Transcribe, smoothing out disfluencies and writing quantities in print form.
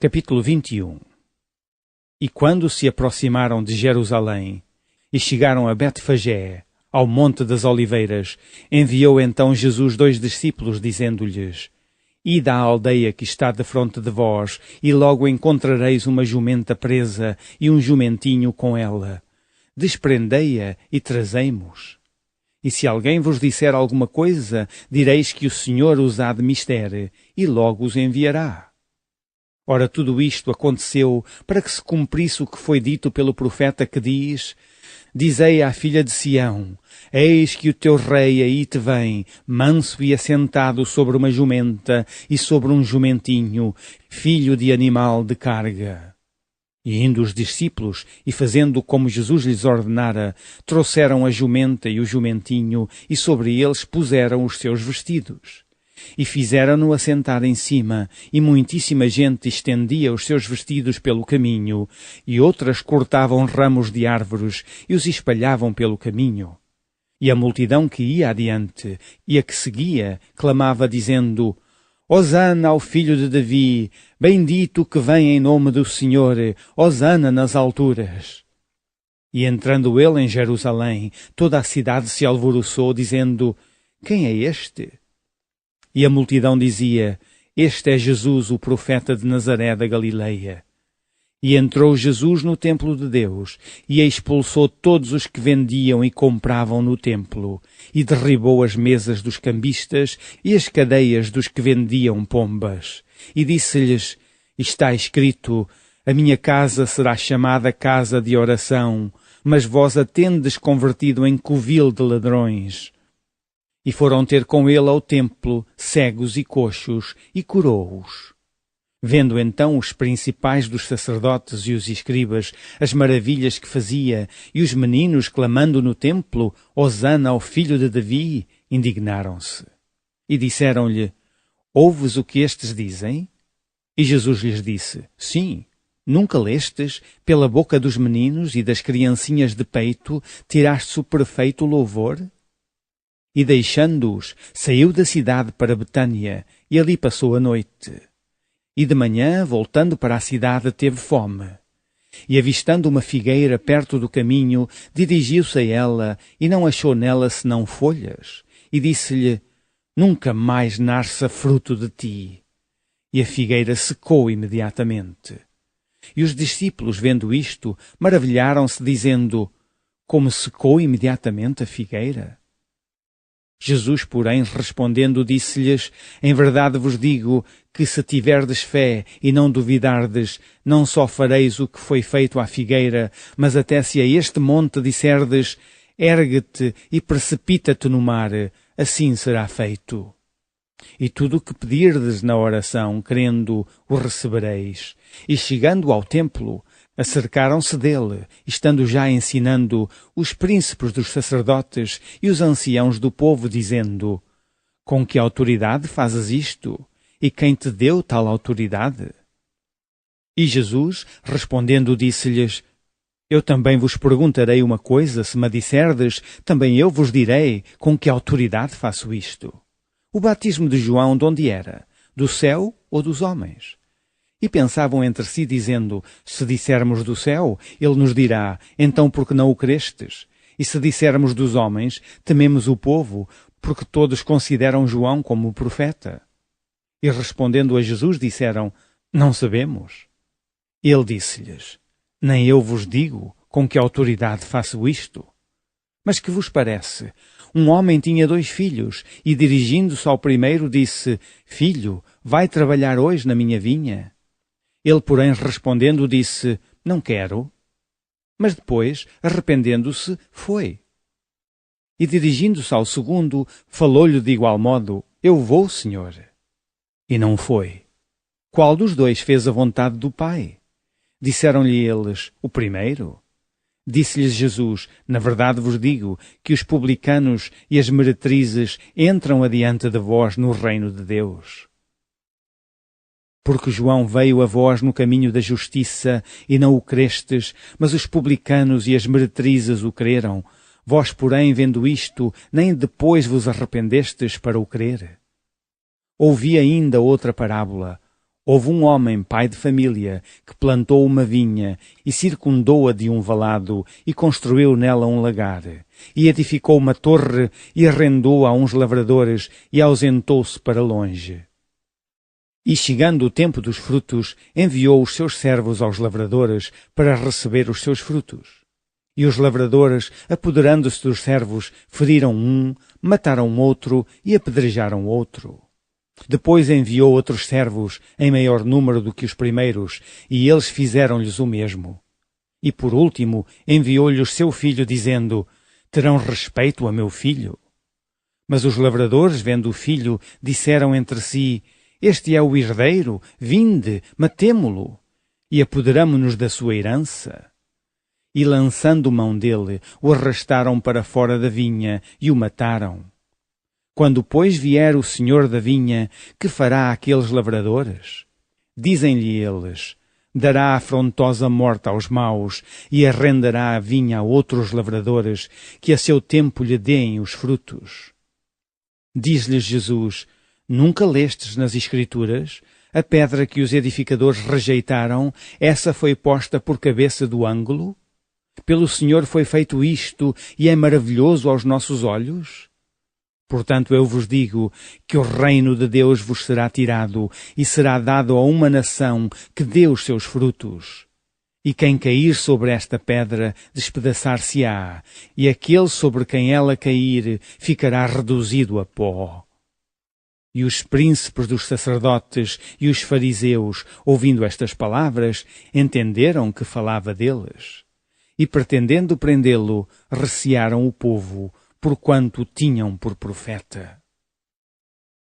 Capítulo 21. E quando se aproximaram de Jerusalém e chegaram a Betfagé, ao Monte das Oliveiras, enviou então Jesus 2 discípulos, dizendo-lhes: Ide à aldeia que está defronte de vós, e logo encontrareis uma jumenta presa e um jumentinho com ela. Desprendei-a e trazei-mos. E se alguém vos disser alguma coisa, direis que o Senhor os há de mister, e logo os enviará. Ora, tudo isto aconteceu para que se cumprisse o que foi dito pelo profeta que diz: Dizei à filha de Sião: Eis que o teu rei aí te vem, manso e assentado sobre uma jumenta e sobre um jumentinho, filho de animal de carga. E indo os discípulos, e fazendo como Jesus lhes ordenara, trouxeram a jumenta e o jumentinho, e sobre eles puseram os seus vestidos. E fizeram-no assentar em cima, e muitíssima gente estendia os seus vestidos pelo caminho, e outras cortavam ramos de árvores e os espalhavam pelo caminho. E a multidão que ia adiante e a que seguia clamava dizendo: Hosana ao filho de Davi, bendito que vem em nome do Senhor, Hosana nas alturas. E entrando ele em Jerusalém, toda a cidade se alvoroçou, dizendo: Quem é este? E a multidão dizia: Este é Jesus, o profeta de Nazaré da Galileia. E entrou Jesus no templo de Deus, e expulsou todos os que vendiam e compravam no templo, e derribou as mesas dos cambistas e as cadeias dos que vendiam pombas. E disse-lhes: Está escrito: A minha casa será chamada casa de oração, mas vós a tendes convertido em covil de ladrões. E foram ter com ele ao templo cegos e coxos, e curou-os. Vendo então os principais dos sacerdotes e os escribas as maravilhas que fazia, e os meninos clamando no templo: Hosana ao filho de Davi, indignaram-se. E disseram-lhe: Ouves o que estes dizem? E Jesus lhes disse: Sim. Nunca lestes, pela boca dos meninos e das criancinhas de peito, tiraste o perfeito louvor? E deixando-os, saiu da cidade para Betânia, e ali passou a noite. E de manhã, voltando para a cidade, teve fome. E avistando uma figueira perto do caminho, dirigiu-se a ela, e não achou nela senão folhas. E disse-lhe: Nunca mais nasça fruto de ti. E a figueira secou imediatamente. E os discípulos, vendo isto, maravilharam-se, dizendo: Como secou imediatamente a figueira? Jesus, porém, respondendo, disse-lhes: Em verdade vos digo que se tiverdes fé e não duvidardes, não só fareis o que foi feito à figueira, mas até se a este monte disserdes: Ergue-te e precipita-te no mar, assim será feito. E tudo o que pedirdes na oração, crendo, o recebereis. E chegando ao templo, acercaram-se dele, estando já ensinando, os príncipes dos sacerdotes e os anciãos do povo, dizendo: Com que autoridade fazes isto? E quem te deu tal autoridade? E Jesus, respondendo, disse-lhes: Eu também vos perguntarei uma coisa, se me disserdes, também eu vos direi com que autoridade faço isto. O batismo de João de onde era? Do céu ou dos homens? E pensavam entre si, dizendo: Se dissermos do céu, ele nos dirá: Então por que não o crestes? E se dissermos dos homens, tememos o povo, porque todos consideram João como o profeta. E respondendo a Jesus, disseram: Não sabemos. Ele disse-lhes: Nem eu vos digo com que autoridade faço isto. Mas que vos parece? Um homem tinha 2 filhos, e dirigindo-se ao primeiro disse: Filho, vai trabalhar hoje na minha vinha. Ele, porém, respondendo, disse: Não quero. Mas depois, arrependendo-se, foi. E dirigindo-se ao segundo, falou-lhe de igual modo: Eu vou, Senhor. E não foi. Qual dos 2 fez a vontade do Pai? Disseram-lhe eles: O primeiro. Disse-lhes Jesus: Na verdade vos digo que os publicanos e as meretrizes entram adiante de vós no reino de Deus. Porque João veio a vós no caminho da justiça e não o crestes, mas os publicanos e as meretrizes o creram. Vós, porém, vendo isto, nem depois vos arrependestes para o crer. Ouvi ainda outra parábola. Houve um homem, pai de família, que plantou uma vinha e circundou-a de um valado e construiu nela um lagar. E edificou uma torre e arrendou a uns lavradores e ausentou-se para longe. E chegando o tempo dos frutos, enviou os seus servos aos lavradores para receber os seus frutos. E os lavradores, apoderando-se dos servos, feriram um, mataram outro e apedrejaram outro. Depois enviou outros servos, em maior número do que os primeiros, e eles fizeram-lhes o mesmo. E por último enviou-lhes seu filho, dizendo: terão respeito a meu filho? Mas os lavradores, vendo o filho, disseram entre si: este é o herdeiro, vinde, matemo-lo, e apoderamo-nos da sua herança. E lançando mão dele, o arrastaram para fora da vinha e o mataram. Quando, pois, vier o senhor da vinha, que fará aqueles lavradores? Dizem-lhe eles: dará afrontosa morte aos maus e arrendará a vinha a outros lavradores, que a seu tempo lhe deem os frutos. Diz-lhes Jesus: nunca lestes nas Escrituras? A pedra que os edificadores rejeitaram, essa foi posta por cabeça do ângulo? Pelo Senhor foi feito isto, e é maravilhoso aos nossos olhos? Portanto, eu vos digo que o reino de Deus vos será tirado e será dado a uma nação que dê os seus frutos. E quem cair sobre esta pedra despedaçar-se-á, e aquele sobre quem ela cair ficará reduzido a pó. E os príncipes dos sacerdotes e os fariseus, ouvindo estas palavras, entenderam que falava deles. E pretendendo prendê-lo, recearam o povo, porquanto o tinham por profeta.